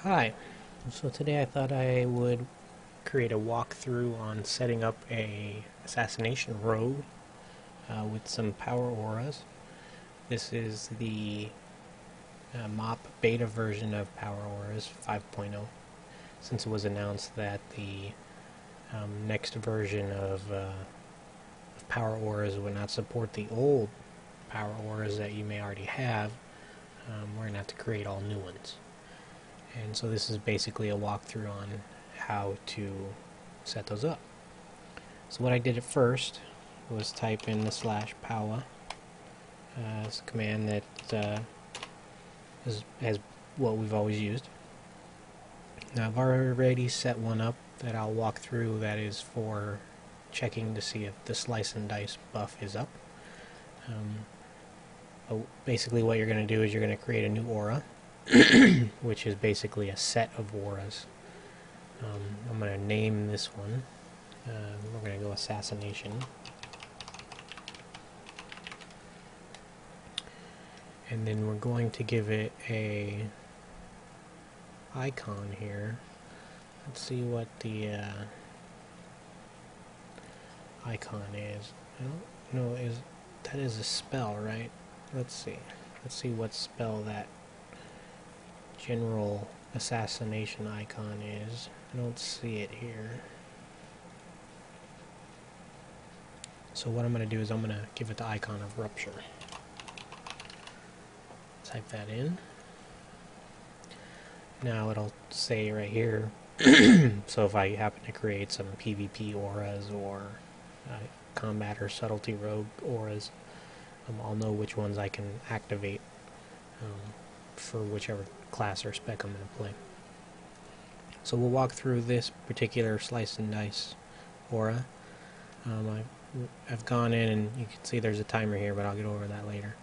Hi, so today I thought I would create a walkthrough on setting up a Assassination Rogue with some power auras. This is the MOP beta version of Power Auras 5.0, since it was announced that the next version of Power Auras would not support the old Power Auras that you may already have. We're going to have to create all new ones. And so this is basically a walkthrough on how to set those up. So what I did at first was type in the /power as a command that has what we've always used. Now I've already set one up that I'll walk through that is for checking to see if the slice and dice buff is up. Basically what you're going to do is you're going to create a new aura which is basically a set of auras. I'm going to name this one. We're going to go Assassination. And then we're going to give it a icon here. Let's see what the icon is. I don't know, that is a spell, right? Let's see. Let's see what spell that general assassination icon is. I don't see it here. So what I'm going to do is I'm going to give it the icon of Rupture. Type that in. Now it'll say right here, so if I happen to create some PvP auras or combat or subtlety rogue auras, I'll know which ones I can activate for whichever class or spec I'm going to play. So we'll walk through this particular slice and dice aura. I've gone in and you can see there's a timer here, but I'll get over that later.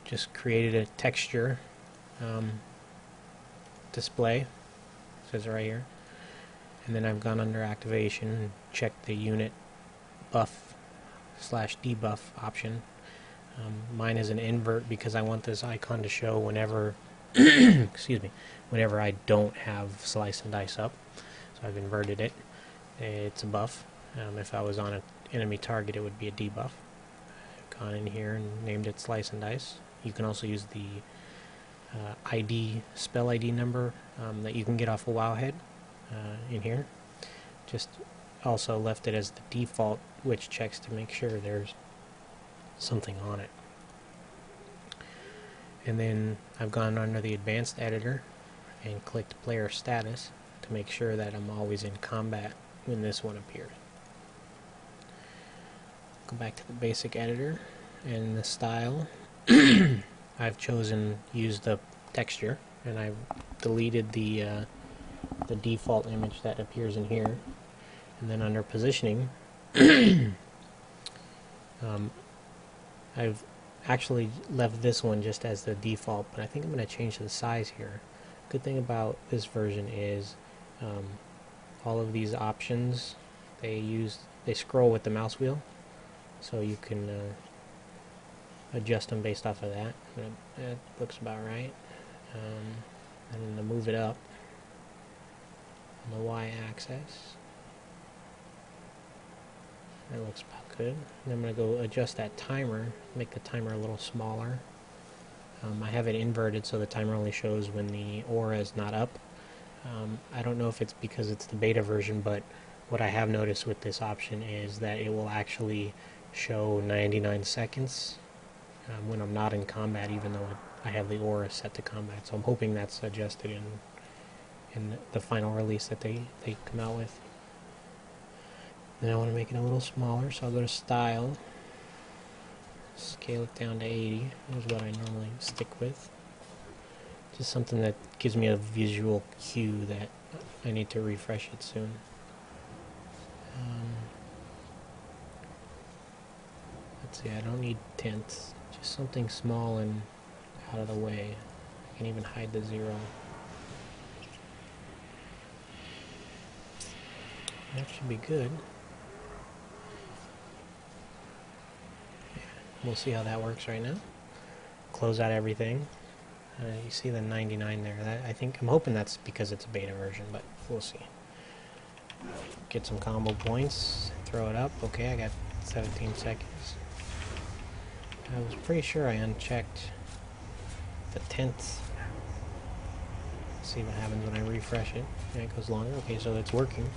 Just created a texture display, it says right here, and then I've gone under activation and checked the unit buff / debuff option. Mine is an invert because I want this icon to show whenever excuse me, whenever I don't have slice and dice up. So I've inverted it. It's a buff. If I was on an enemy target, it would be a debuff. I've gone in here and named it slice and dice. You can also use the spell ID number that you can get off of Wowhead in here. Just also left it as the default, which checks to make sure there's something on it. And then I've gone under the advanced editor and clicked player status to make sure that I'm always in combat when this one appears. Go back to the basic editor and the style. I've chosen use the texture, and I've deleted the default image that appears in here. And then under positioning I've actually left this one just as the default, but I think I'm going to change the size here. Good thing about this version is all of these options they scroll with the mouse wheel, so you can adjust them based off of that. That looks about right. And then to move it up on the y-axis, that looks about good. And I'm going to go adjust that timer, make the timer a little smaller. I have it inverted so the timer only shows when the aura is not up. I don't know if it's because it's the beta version, but what I have noticed with this option is that it will actually show 99 seconds when I'm not in combat, even though I have the aura set to combat. So I'm hoping that's adjusted in the final release that they come out with. Then I want to make it a little smaller, so I'll go to Style, scale it down to 80, is what I normally stick with. Just something that gives me a visual cue that I need to refresh it soon. Let's see, I don't need tints, just something small and out of the way. I can even hide the 0. That should be good. We'll see how that works right now. Close out everything. You see the 99 there. I'm hoping that's because it's a beta version, but we'll see. Get some combo points, throw it up. Okay, I got 17 seconds. I was pretty sure I unchecked the 10th. See what happens when I refresh it. Yeah, it goes longer. Okay, so it's working.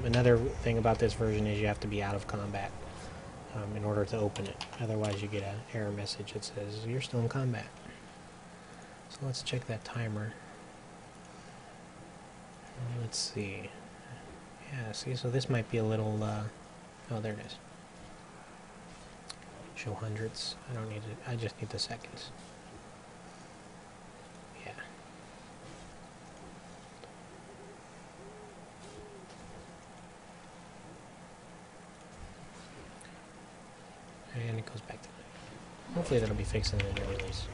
Another thing about this version is you have to be out of combat in order to open it. Otherwise you get an error message that says you're still in combat. So let's check that timer. Let's see. Yeah, see, so this might be a little, oh, there it is. Show hundreds. I don't need it. I just need the seconds. Yeah. And it goes back to that. Hopefully that'll be fixed in the new release.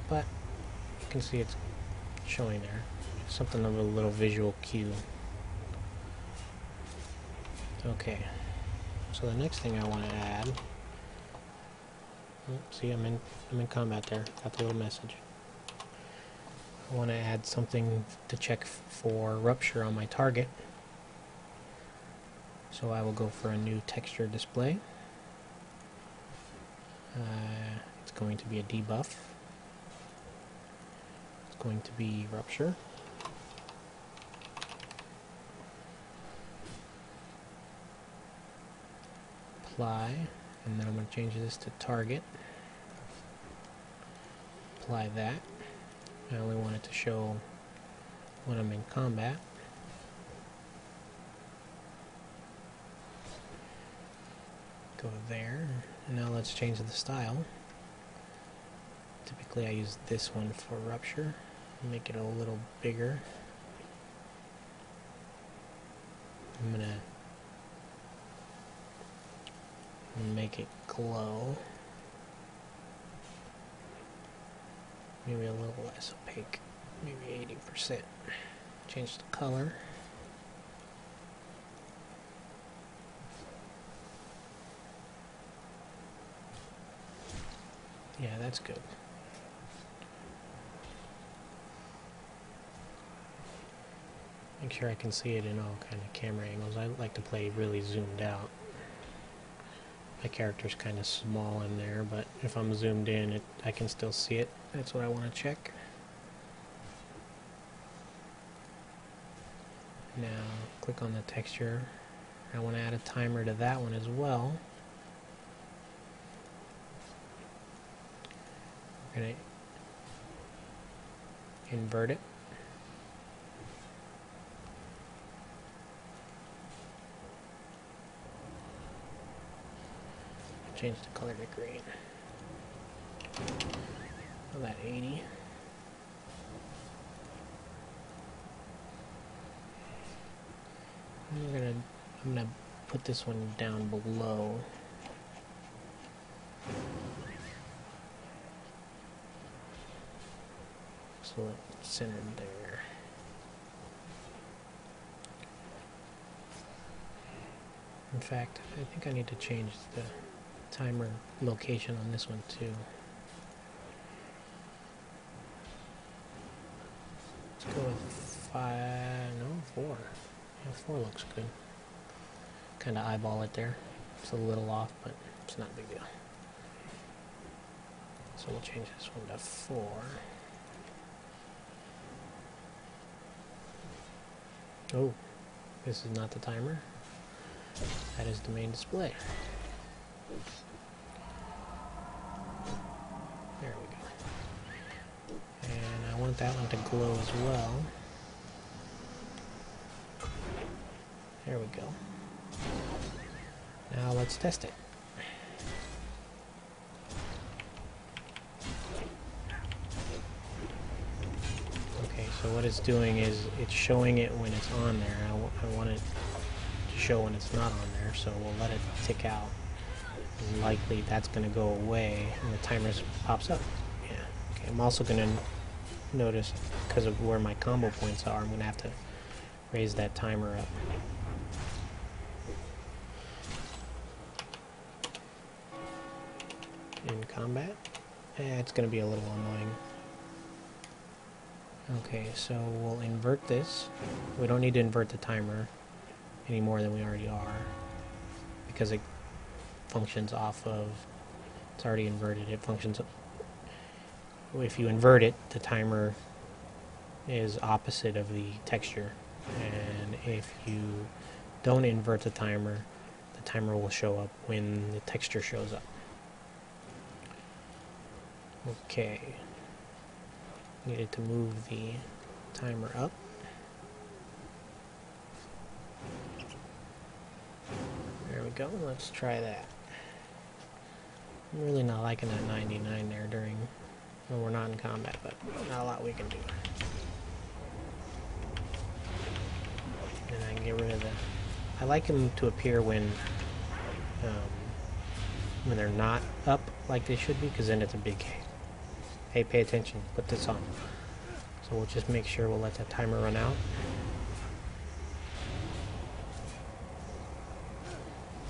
But you can see it's showing there. Something of a little visual cue. Okay. So the next thing I want to add. Oh, see, I'm in combat there. Got the little message. I want to add something to check for Rupture on my target. So I will go for a new texture display. It's going to be a debuff. It's going to be Rupture. Apply, and then I'm going to change this to target. Apply that. I only want it to show when I'm in combat. Go there, and now let's change the style. Typically I use this one for Rupture. Make it a little bigger. I'm gonna make it glow. Maybe a little less opaque. Maybe 80%. Change the color. Yeah, that's good. Make sure I can see it in all kind of camera angles. I like to play really zoomed out. My character's kind of small in there, but if I'm zoomed in, I can still see it. That's what I want to check. Now, click on the texture. I want to add a timer to that one as well. We're going to invert it. Change the color to green. Oh, that 80. I'm gonna put this one down below. So it's centered there. In fact, I think I need to change the timer location on this one too. Let's go with 4. Yeah, 4 looks good. Kind of eyeball it there. It's a little off, but it's not a big deal. So we'll change this one to 4. Oh, this is not the timer. That is the main display. There we go. And I want that one to glow as well. There we go. Now let's test it. Okay, so what it's doing is it's showing it when it's on there. I want it to show when it's not on there, so we'll let it tick out. And likely that's going to go away and the timer pops up. Yeah. Okay, I'm also going to notice, because of where my combo points are, I'm going to have to raise that timer up. In combat. It's going to be a little annoying. Okay, so we'll invert this. We don't need to invert the timer any more than we already are, because it functions off of, it's already inverted. It functions, if you invert it, the timer is opposite of the texture, and if you don't invert the timer will show up when the texture shows up. Okay, needed to move the timer up. There we go, let's try that. I'm really not liking that 99 there during, when we're not in combat, but not a lot we can do. And I can get rid of the, I like them to appear when they're not up like they should be, because then it's a big, hey, pay attention, put this on. So we'll just make sure we'll let that timer run out.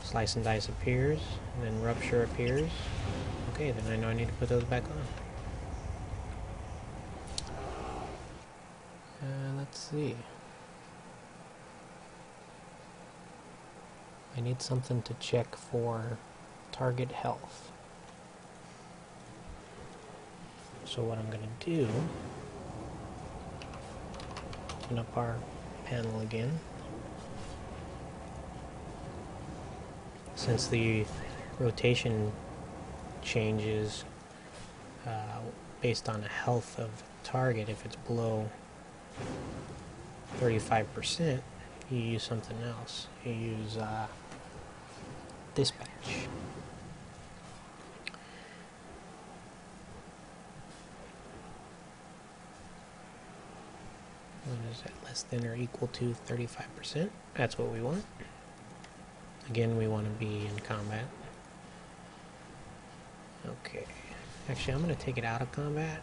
Slice and Dice appears, and then Rupture appears. Okay, then I know I need to put those back on. Let's see. I need something to check for target health. So what I'm going to do, open up our panel again. Since the rotation changes based on the health of the target, if it's below 35%, you use something else. You use Dispatch. What is that? Less than or equal to 35%. That's what we want. Again, we want to be in combat. Okay. Actually, I'm going to take it out of combat.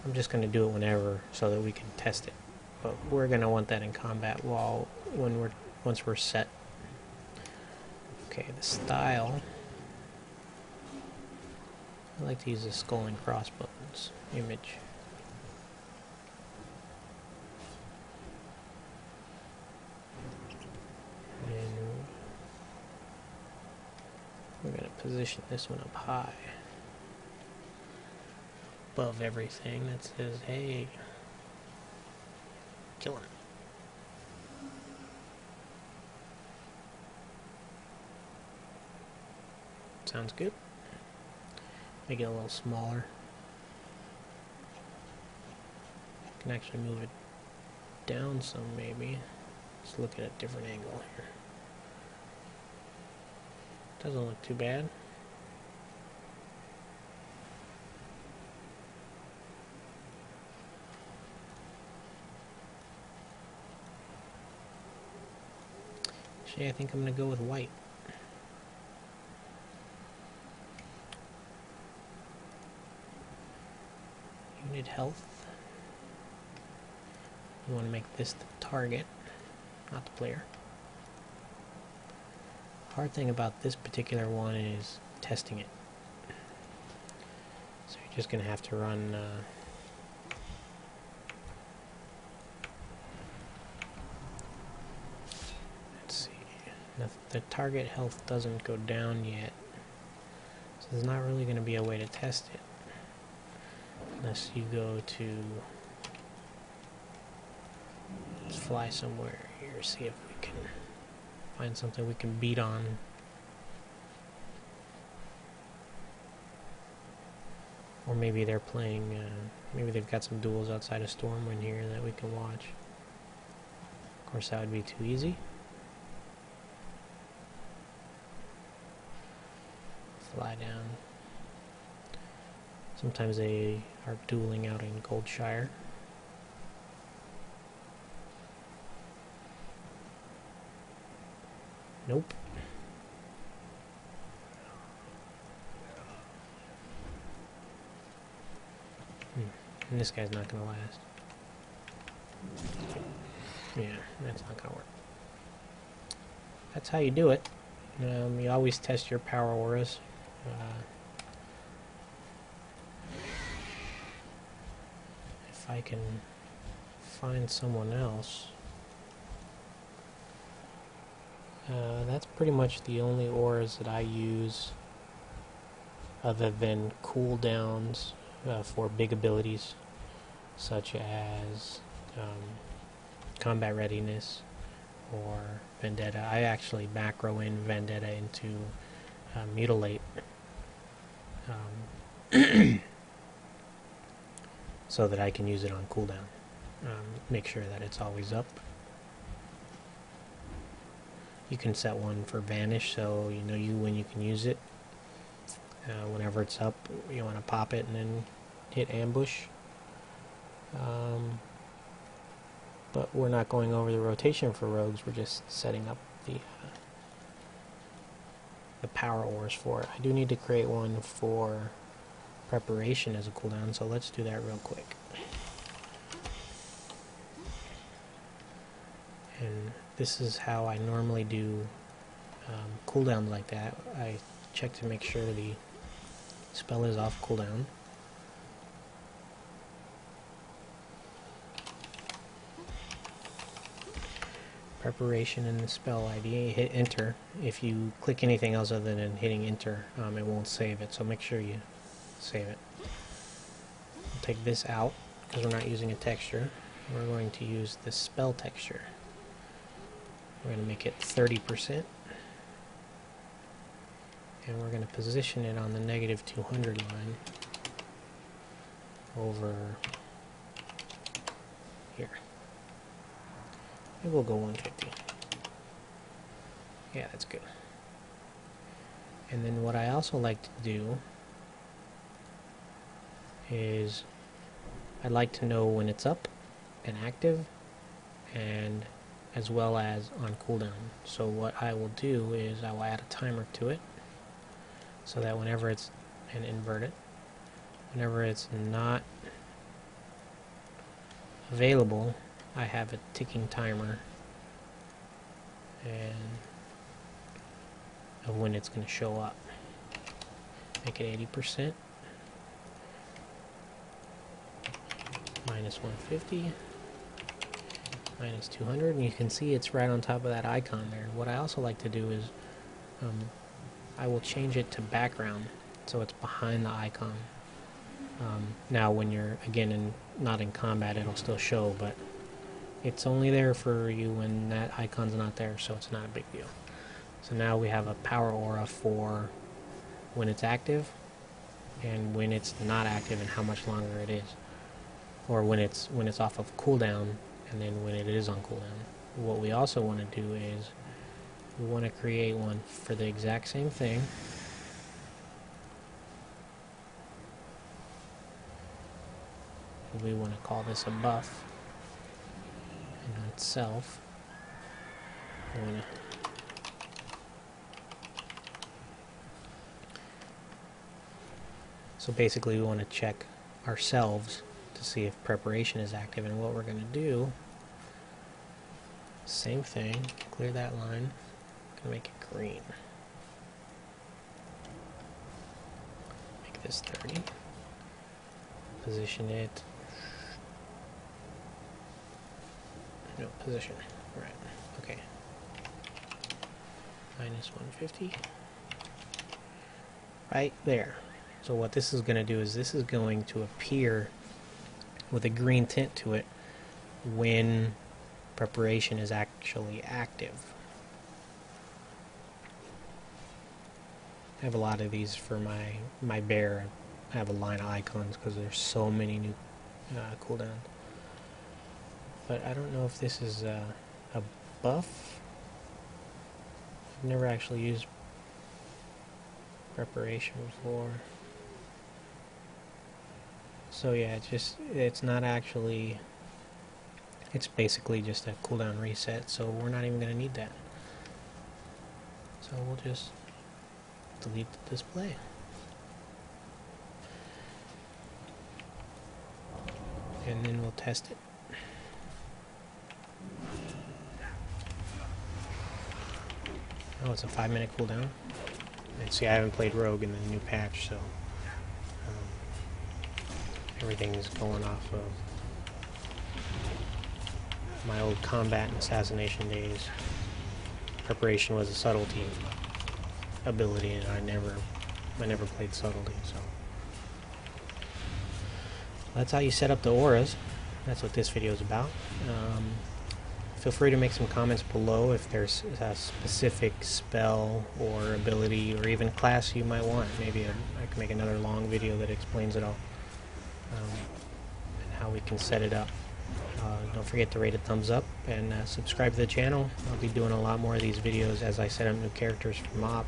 I'm just going to do it whenever so that we can test it. But we're going to want that in combat once we're set. Okay, the style. I like to use the skull and crossbones image. And we're going to position this one up high, above everything that says, hey, kill him. Sounds good. Make it a little smaller. Can actually move it down some maybe. Let's look at a different angle here. Doesn't look too bad. Actually, I think I'm going to go with white. Unit health. You want to make this the target, not the player. Hard thing about this particular one is testing it. So you're just going to have to run let's see. The target health doesn't go down yet. So there's not really going to be a way to test it. Unless you go to, let's fly somewhere here, see if we can find something we can beat on. Or maybe they're playing, maybe they've got some duels outside of Stormwind here that we can watch. Of course, that would be too easy. Fly down. Sometimes they are dueling out in Goldshire. Nope. And this guy's not gonna last. Yeah, that's not gonna work. That's how you do it. You always test your power auras. If I can find someone else. That's pretty much the only auras that I use other than cooldowns for big abilities such as combat readiness or vendetta. I actually macro in vendetta into mutilate so that I can use it on cooldown. Make sure that it's always up. You can set one for vanish, so you know when you can use it. Whenever it's up, you want to pop it and then hit ambush. But we're not going over the rotation for rogues. We're just setting up the power auras for it. I do need to create one for preparation as a cooldown, so let's do that real quick. And this is how I normally do cooldowns like that. I check to make sure the spell is off cooldown. Preparation in the spell ID, hit enter. If you click anything else other than hitting enter, it won't save it, so make sure you save it. We'll take this out because we're not using a texture. We're going to use the spell texture. We're going to make it 30%. And we're going to position it on the -200 line over here. Maybe we'll go 150. Yeah, that's good. And then what I also like to do is I like to know when it's up and active, and as well as on cooldown. So what I will do is I will add a timer to it so that whenever it's, and invert it, whenever it's not available, I have a ticking timer and of when it's going to show up. Make it 80%, -150, -200, and you can see it's right on top of that icon there. What I also like to do is I will change it to background so it's behind the icon. Now when you're again not in combat, it'll still show, but it's only there for you when that icon's not there, so it's not a big deal. So now we have a power aura for when it's active and when it's not active and how much longer it is, or when it's off of cooldown and then when it is on cooldown. What we also want to do is we want to create one for the exact same thing. We want to call this a buff, and on itself we want to so basically we want to check ourselves to see if preparation is active, and what we're going to do, same thing, clear that line, going to make it green, make this 30, position it, no, position, right, okay, -150, right there. So what this is going to do is this is going to appear with a green tint to it when preparation is actually active. I have a lot of these for my bear. I have a line of icons because there's so many new cooldowns. But I don't know if this is a buff. I've never actually used preparation before. So yeah, it's not actually, it's basically just a cooldown reset, so we're not even going to need that. So we'll just delete the display. And then we'll test it. Oh, it's a 5-minute cooldown. And see, I haven't played Rogue in the new patch, so everything's going off of my old combat and assassination days. Preparation was a subtlety ability, and I never played subtlety, so that's how you set up the auras. That's what this video is about. Feel free to make some comments below if there's a specific spell or ability or even class you might want. Maybe I can make another long video that explains it all, and how we can set it up. Don't forget to rate a thumbs up and subscribe to the channel. I'll be doing a lot more of these videos as I set up new characters for MOP,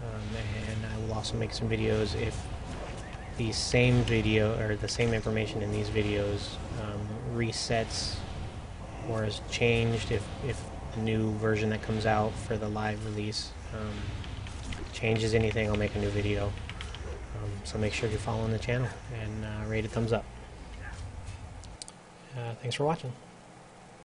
and I will also make some videos if the same video or the same information in these videos resets or is changed. If the new version that comes out for the live release changes anything, I'll make a new video. So make sure you're following the channel and rate a thumbs up. Thanks for watching.